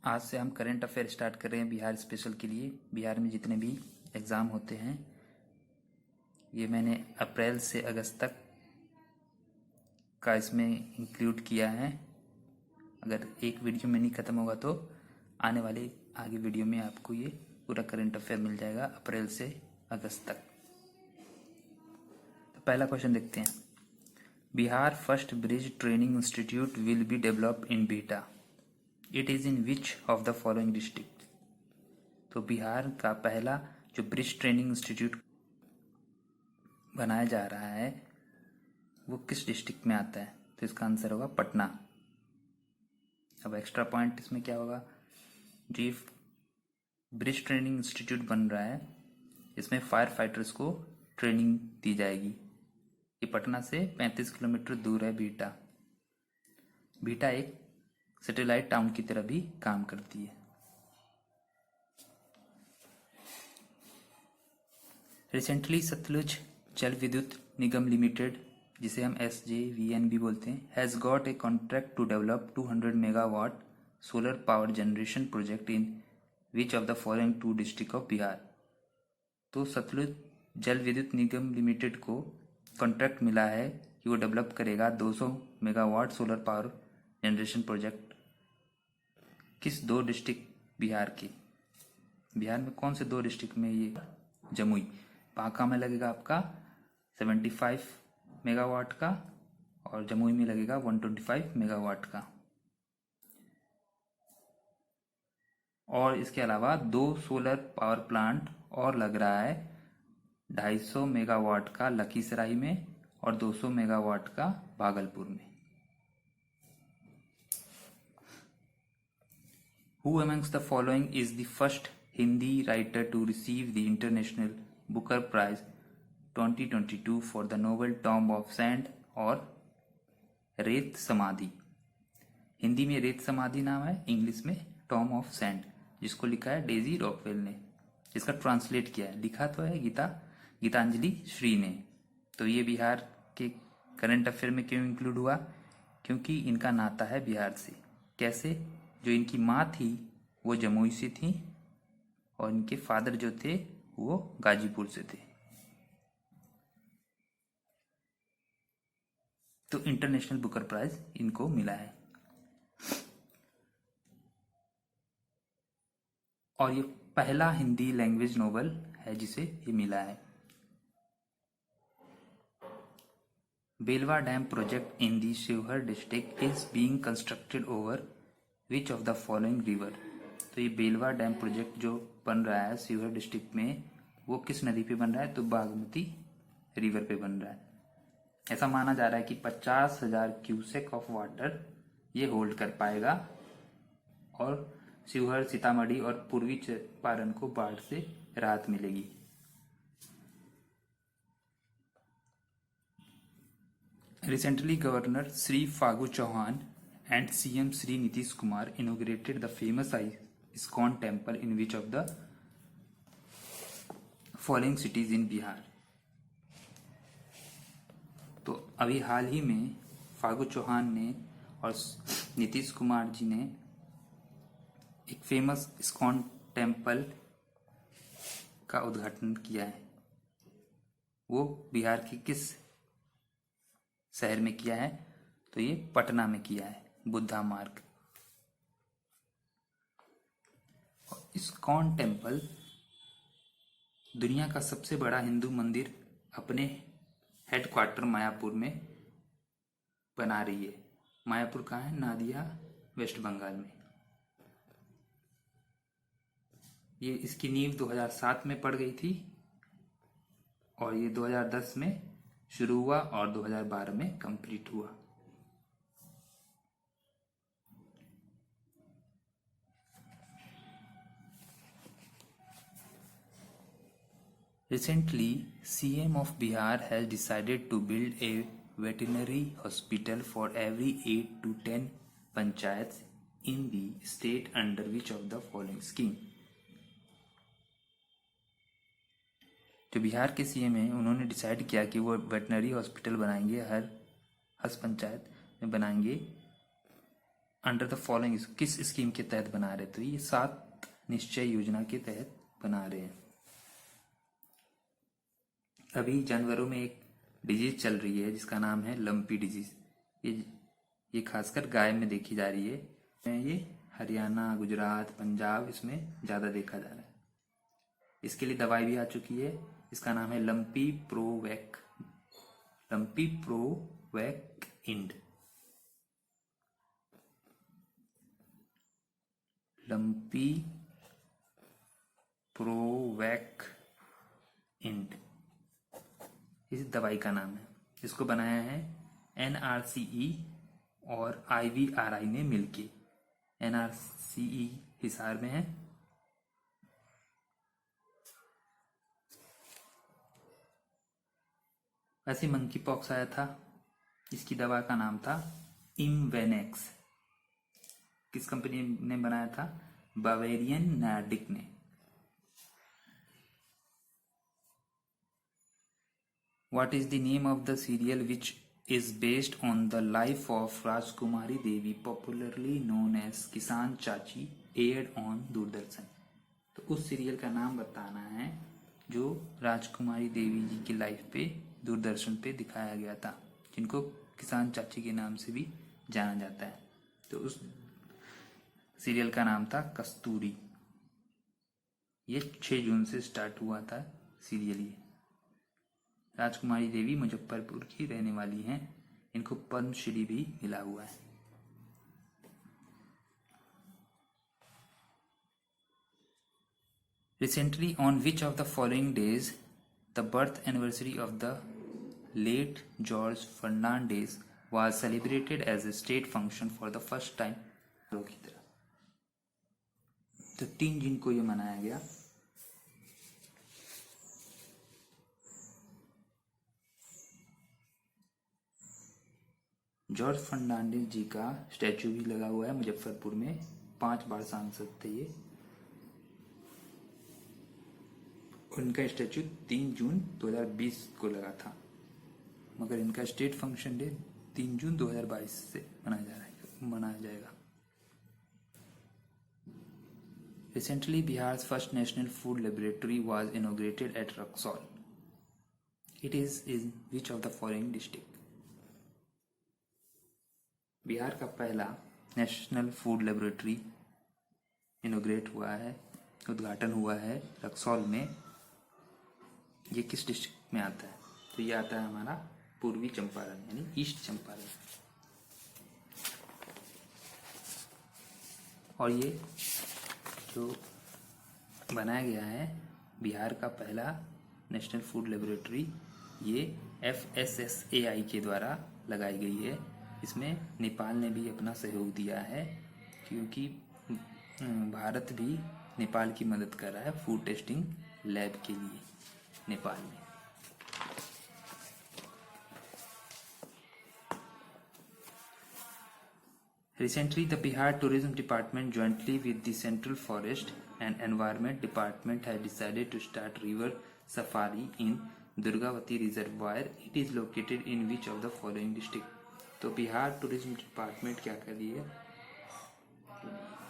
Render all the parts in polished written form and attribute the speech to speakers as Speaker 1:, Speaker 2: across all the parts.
Speaker 1: आज से हम करंट अफेयर स्टार्ट कर रहे हैं बिहार स्पेशल के लिए। बिहार में जितने भी एग्ज़ाम होते हैं ये मैंने अप्रैल से अगस्त तक का इसमें इंक्लूड किया है। अगर एक वीडियो में नहीं ख़त्म होगा तो आने वाले आगे वीडियो में आपको ये पूरा करंट अफेयर मिल जाएगा अप्रैल से अगस्त तक। तो पहला क्वेश्चन देखते हैं। Bihar first bridge training institute will be developed in Bihta. It is in which of the following district. तो बिहार का पहला जो ब्रिज ट्रेनिंग इंस्टीट्यूट बनाया जा रहा है वो किस डिस्ट्रिक्ट में आता है। तो इसका आंसर होगा पटना। अब एक्स्ट्रा पॉइंट इसमें क्या होगा, जो ब्रिज ट्रेनिंग इंस्टीट्यूट बन रहा है इसमें फायर फाइटर्स को ट्रेनिंग दी जाएगी। ये पटना से 35 किलोमीटर दूर है बिहटा। बिहटा एक सैटेलाइट टाउन की तरह भी काम करती है। रिसेंटली सतलुज जल विद्युत निगम लिमिटेड, जिसे हम SJVN भी बोलते हैं, has got a contract to develop 200 megawatt solar power generation project in which of the following two district of Bihar. तो सतलुज जल विद्युत निगम लिमिटेड को कॉन्ट्रैक्ट मिला है कि वो डेवलप करेगा 200 megawatt solar power generation project. किस दो डिस्ट्रिक्ट बिहार के, बिहार में कौन से दो डिस्ट्रिक्ट में ये, जमुई, बांका में लगेगा आपका 75 मेगावाट का और जमुई में लगेगा 125 मेगावाट का। और इसके अलावा 2 सोलर पावर प्लांट और लग रहा है 250 मेगावाट का लखीसराय में और 200 मेगावाट का भागलपुर में। Who amongst the following is the first Hindi writer to receive the International Booker Prize 2022 for the novel Tomb of Sand और रेत समाधि। हिंदी में रेत समाधि नाम है, इंग्लिश में टॉम ऑफ सैंड, जिसको लिखा है डेजी रॉकवेल ने, जिसका ट्रांसलेट किया है, लिखा तो है गीतांजलि श्री ने। तो ये बिहार के करंट अफेयर में क्यों इंक्लूड हुआ, क्योंकि इनका नाता है बिहार से। कैसे, जो इनकी माँ थी वो जमुई से थी और इनके फादर जो थे वो गाजीपुर से थे। तो इंटरनेशनल बुकर प्राइज इनको मिला है। और ये पहला हिंदी लैंग्वेज नोवेल है जिसे ये मिला है। Belwa dam project in the Sheohar district is being constructed over which of the following river. तो ये बेलवा डैम प्रोजेक्ट जो बन रहा है शिवहर डिस्ट्रिक्ट में वो किस नदी पे बन रहा है, तो बागमती रिवर पे बन रहा है। ऐसा माना जा रहा है कि 50,000 क्यूसेक ऑफ वाटर ये होल्ड कर पाएगा और शिवहर, सीतामढ़ी और पूर्वी चंपारण को बाढ़ से राहत मिलेगी। Recently, Governor Sri Fagu Chauhan and CM Sri Nitish Kumar inaugurated the famous ISKCON temple in which of the following cities in Bihar। तो अभी हाल ही में फागू चौहान ने और नीतीश कुमार जी ने एक फेमस इस्कॉन टेम्पल का उद्घाटन किया है। वो बिहार के किस शहर में किया है, तो ये पटना में किया है, बुद्धा मार्ग। इस्कॉन टेम्पल दुनिया का सबसे बड़ा हिंदू मंदिर अपने हेडक्वार्टर मायापुर में बना रही है। मायापुर कहाँ है, नादिया, वेस्ट बंगाल में। ये इसकी नींव 2007 में पड़ गई थी और ये 2010 में शुरू हुआ और 2012 में कंप्लीट हुआ। Recently, CM of Bihar has decided to build a veterinary hospital for every 8 to 10 panchayats in the state under which of the following scheme। जो बिहार के CM हैं उन्होंने डिसाइड किया कि वो वेटनरी हॉस्पिटल बनाएंगे, हर पंचायत में बनाएंगे अंडर द फॉलोइंग, किस स्कीम के तहत बना रहे? तो ये 7 निश्चय योजना के तहत बना रहे हैं। अभी जानवरों में एक डिजीज चल रही है जिसका नाम है लंपी डिजीज। ये खासकर गाय में देखी जा रही है। ये हरियाणा, गुजरात, पंजाब इसमें ज़्यादा देखा जा रहा है। इसके लिए दवाई भी आ चुकी है, इसका नाम है lumpy provoke end. Lumpy provoke end इस दवाई का नाम है। इसको बनाया है NRCE और IVRI ने मिलके। NRCE हिसार में है, ऐसे मंकी पॉक्स आया था, इसकी दवा का नाम था इमवेनेक्स। किस कंपनी ने बनाया था? बावेरियन नॉर्डिक ने। What is the name of the serial which is based on the life of Rajkumari Devi, popularly known as किसान चाची, aired on दूरदर्शन? तो उस सीरियल का नाम बताना है जो राजकुमारी देवी जी की लाइफ पे दूरदर्शन पे दिखाया गया था, जिनको किसान चाची के नाम से भी जाना जाता है। तो उस सीरियल का नाम था कस्तूरी। ये 6 जून से स्टार्ट हुआ था सीरियल। ये राजकुमारी देवी मुजफ्फरपुर की रहने वाली हैं, इनको पद्मश्री भी मिला हुआ है। Recently, on which of the following days the birth anniversary of the late George Fernandez was celebrated as a state function for the first time? की तरह तो 3 जून को ये मनाया गया। जॉर्ज फर्नांडिस जी का स्टैचू भी लगा हुआ है मुजफ्फरपुर में। 5 बार सांसद थे ये। उनका स्टैचू 3 जून 2020 को लगा था, मगर इनका स्टेट फंक्शन डे 3 जून 2022 से मनाया जाएगा। Recently, Bihar's first national food laboratory was inaugurated at Raxaul. It is in which of the following district? Bihar का पहला नेशनल फूड लेबोरेटरी इनोग्रेट हुआ है, उद्घाटन हुआ है रक्सौल में। ये किस डिस्ट्रिक्ट में आता है? तो ये आता है हमारा पूर्वी चंपारण यानी ईस्ट चंपारण। और ये जो बनाया गया है बिहार का पहला नेशनल फूड लेबोरेटरी, ये FSSAI के द्वारा लगाई गई है। इसमें नेपाल ने भी अपना सहयोग दिया है, क्योंकि भारत भी नेपाल की मदद कर रहा है फूड टेस्टिंग लैब के लिए नेपाल में। Recently, the Bihar Tourism Department, jointly with the Central Forest and Environment Department, has decided to start river safari in Durgavati Reservoir. It is located in which of the following district? तो Bihar tourism department क्या कर रही है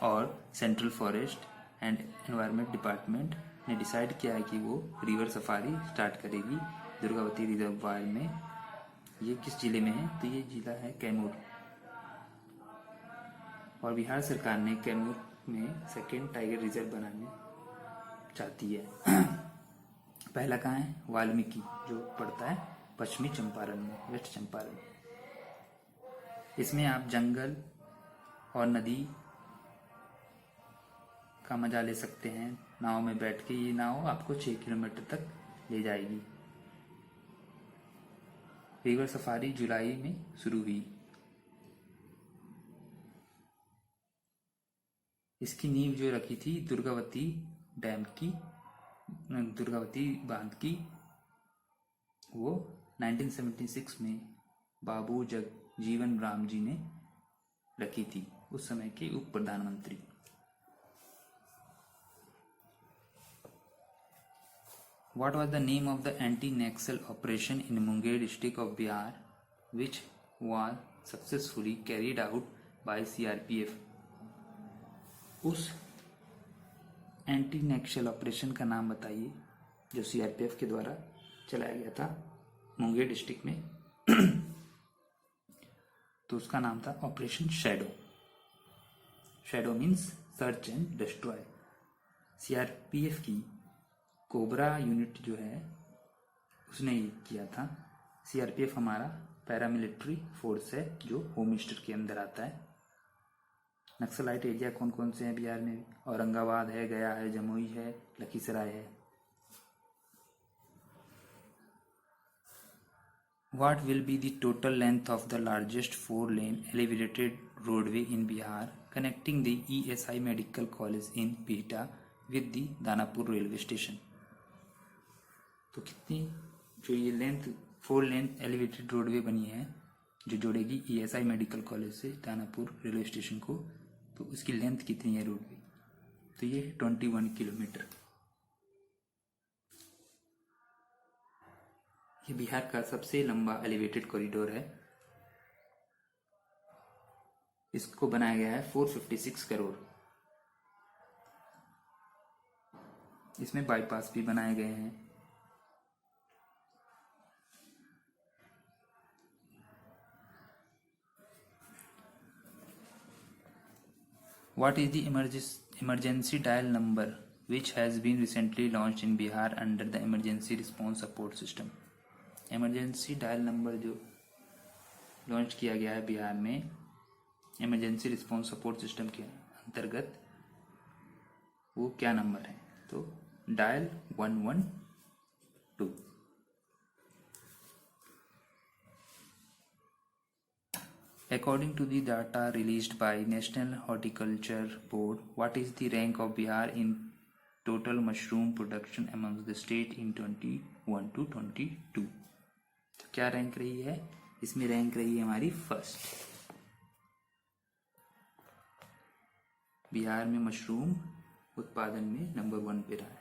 Speaker 1: और central forest and environment department ने decide किया है कि वो रिवर सफारी स्टार्ट करेगी दुर्गावती रिजर्वायर में। ये किस जिले में है? तो ये जिला है कैमूर। और बिहार सरकार ने कैमूर में सेकेंड टाइगर रिजर्व बनाने चाहती है। पहला कहाँ है? वाल्मीकि, जो पड़ता है पश्चिमी चंपारण में, वेस्ट चंपारण। इसमें आप जंगल और नदी का मजा ले सकते हैं नाव में बैठ के। ये नाव आपको 6 किलोमीटर तक ले जाएगी। रिवर सफारी जुलाई में शुरू हुई। इसकी नींव जो रखी थी दुर्गावती डैम की, दुर्गावती बांध की, वो 1976 में बाबू जगजीवन राम जी ने रखी थी, उस समय के उप प्रधानमंत्री। What was the name of the anti-Naxal operation in Munger district of Bihar, which was successfully carried out by CRPF. उस एंटी नक्सल ऑपरेशन का नाम बताइए जो सीआरपीएफ के द्वारा चलाया गया था मुंगेर डिस्ट्रिक्ट में। तो उसका नाम था operation shadow. Shadow means search and destroy. CRPF की कोबरा यूनिट जो है उसने ये किया था। सीआरपीएफ हमारा पैरामिलिट्री फोर्स है जो होम मिनिस्टर के अंदर आता है। नक्सलाइट एरिया कौन कौन से हैं बिहार में? औरंगाबाद है, गया है, जमुई है, लखीसराय है। What will be the total length of the largest 4-lane elevated roadway in Bihar connecting the ESI Medical College in Bihta with the Danapur railway station? तो कितनी जो ये लेंथ 4-लेन एलिवेटेड रोडवे बनी है जो जोड़ेगी ESI मेडिकल कॉलेज से Danapur railway station को, तो उसकी लेंथ कितनी है रोडवे? तो ये 21 किलोमीटर। ये बिहार का सबसे लंबा एलिवेटेड कॉरिडोर है। इसको बनाया गया है 456 करोड़। इसमें बाईपास भी बनाए गए हैं। What is the emergency dial number which has been recently launched in Bihar under the emergency response support system? Emergency dial number जो लॉन्च किया गया है बिहार में इमरजेंसी रिस्पॉन्स सपोर्ट सिस्टम के अंतर्गत, वो क्या नंबर है? तो dial 112। According to the data released by National Horticulture Board, what is the rank of Bihar in total mushroom production amongst the state in 21 to 22? तो क्या रैंक रही है? इसमें रैंक रही है हमारी फर्स्ट। बिहार में मशरूम उत्पादन में नंबर 1 पे रहा है।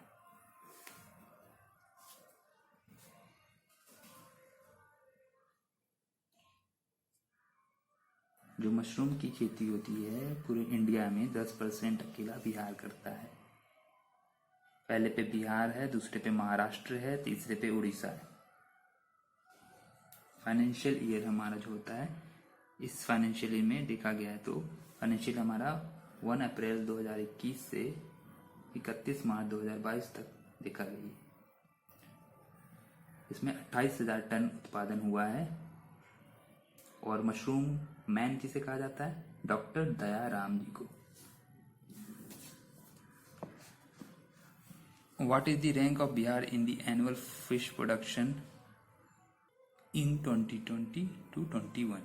Speaker 1: जो मशरूम की खेती होती है पूरे इंडिया में 10% अकेला बिहार करता है। पहले पे बिहार है, दूसरे पे महाराष्ट्र है, तीसरे पे उड़ीसा है। फाइनेंशियल ईयर हमारा जो होता है इस फाइनेंशियल ईयर में देखा गया है तो फाइनेंशियल हमारा 1 अप्रैल 2021 से 31 मार्च 2022 तक देखा गया है। इसमें 28,000 टन उत्पादन हुआ है। और मशरूम मैन जिसे कहा जाता है डॉक्टर दयाराम जी को। What is the rank of Bihar in the annual fish production in 2020 to 21?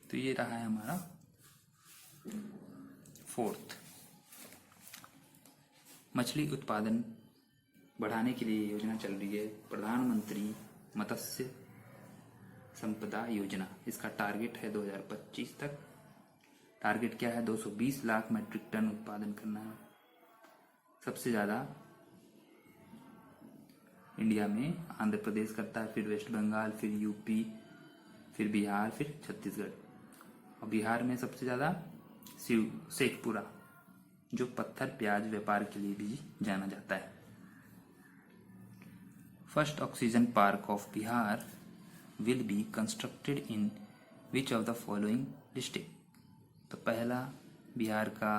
Speaker 1: तो ये रहा है हमारा 4th। मछली उत्पादन बढ़ाने के लिए योजना चल रही है प्रधानमंत्री मत्स्य संपदा योजना। इसका टारगेट है 2025 तक। टारगेट क्या है? 220 लाख मेट्रिक टन उत्पादन करना है। सबसे ज़्यादा इंडिया में आंध्र प्रदेश करता है, फिर वेस्ट बंगाल, फिर यूपी, फिर बिहार, फिर छत्तीसगढ़। और बिहार में सबसे ज़्यादा शेखपुरा जो पत्थर प्याज व्यापार के लिए भी जाना जाता है। First oxygen park of Bihar will be constructed in which of the following district? तो पहला बिहार का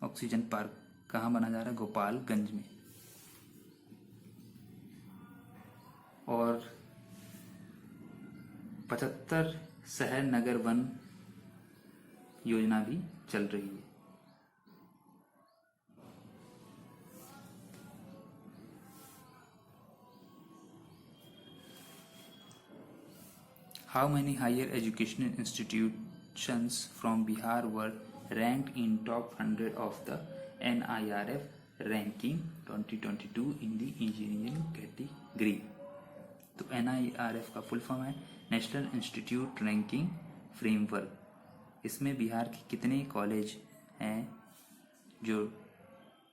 Speaker 1: ऑक्सीजन पार्क कहाँ बना जा रहा है? गोपालगंज में। और 75 शहर नगर वन योजना भी चल रही है। How many higher educational institutions from Bihar were ranked in top 100 of the NIRF ranking 2022 in the engineering category? तो NIRF का फुल फॉर्म है नेशनल इंस्टीट्यूट रैंकिंग फ्रेमवर्क। इसमें बिहार के कितने कॉलेज हैं जो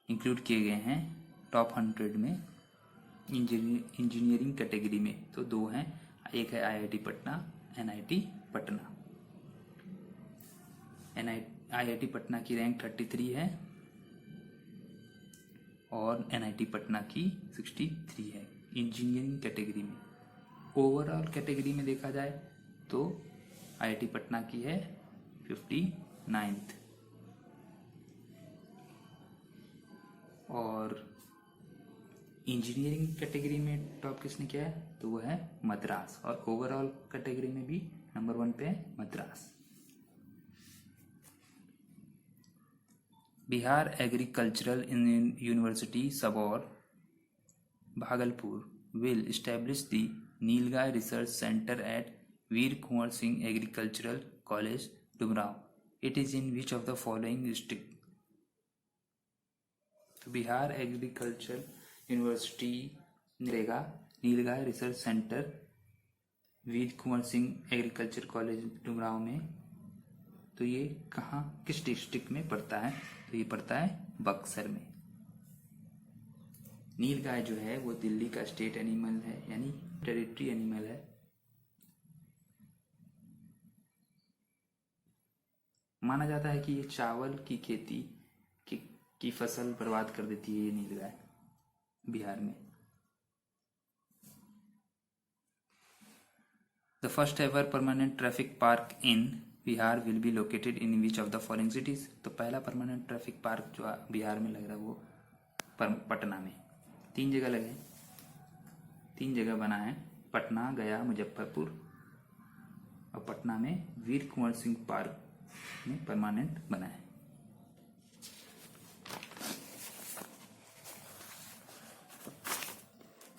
Speaker 1: इंक्लूड किए गए हैं टॉप 100 में इंजीनियरिंग कैटेगरी में? तो 2 हैं, एक है IIT Patna, NIT Patna. IIT Patna की रैंक 33 है और NIT पटना की 63 है इंजीनियरिंग कैटेगरी में। ओवरऑल कैटेगरी में देखा जाए तो IIT पटना की है 59th और इंजीनियरिंग कैटेगरी में टॉप किसने किया है तो वो है मद्रास, और ओवरऑल कैटेगरी में भी नंबर 1 पे है Madras. Bihar agricultural university Sabour Bhagalpur will establish the Nilgai Research Center at Veer Kunwar Singh Agricultural College, Dumrao. It is in which of the following district? तो बिहार एग्रीकल्चर यूनिवर्सिटी रहेगा नीलगाय रिसर्च सेंटर वीर कुंवर सिंह एग्रीकल्चर कॉलेज डुमराव में। तो ये कहाँ किस डिस्ट्रिक्ट में पड़ता है तो ये पड़ता है बक्सर में। नीलगाय जो है वो दिल्ली का स्टेट एनिमल है यानी टेरिटरी एनिमल है। माना जाता है कि ये चावल की खेती की फसल बर्बाद कर देती है ये नीलगाय बिहार में। The first ever permanent traffic park in Bihar will be located in which of the following cities. तो पहला परमानेंट ट्रैफिक पार्क जो बिहार में लग रहा है वो पटना में। 3 जगह लगे, 3 जगह बना है, पटना, गया, मुजफ्फरपुर, और पटना में वीर कुंवर सिंह पार्क में परमानेंट बना है।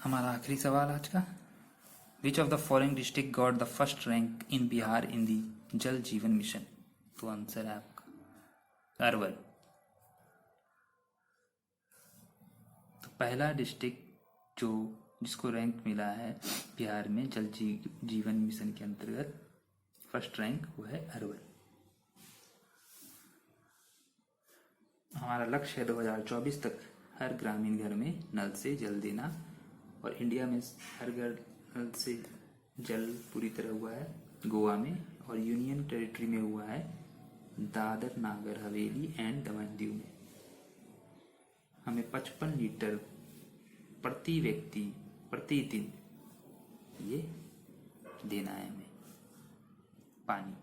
Speaker 1: हमारा आखिरी सवाल आज का, which of the following district got the first rank in Bihar in the Jal Jeevan mission. तो आंसर है आपका अरवल। तो पहला डिस्ट्रिक्ट जिसको रैंक मिला है बिहार में जल जीवन मिशन के अंतर्गत फर्स्ट रैंक वो है अरवल। हमारा लक्ष्य है 2024 तक हर ग्रामीण घर में नल से जल देना, और इंडिया में हर घर नल से जल पूरी तरह हुआ है गोवा में, और यूनियन टेरिटरी में हुआ है दादर नागर हवेली एंड दमन दीव में। हमें 55 लीटर प्रति व्यक्ति प्रति दिन ये देना है हमें पानी।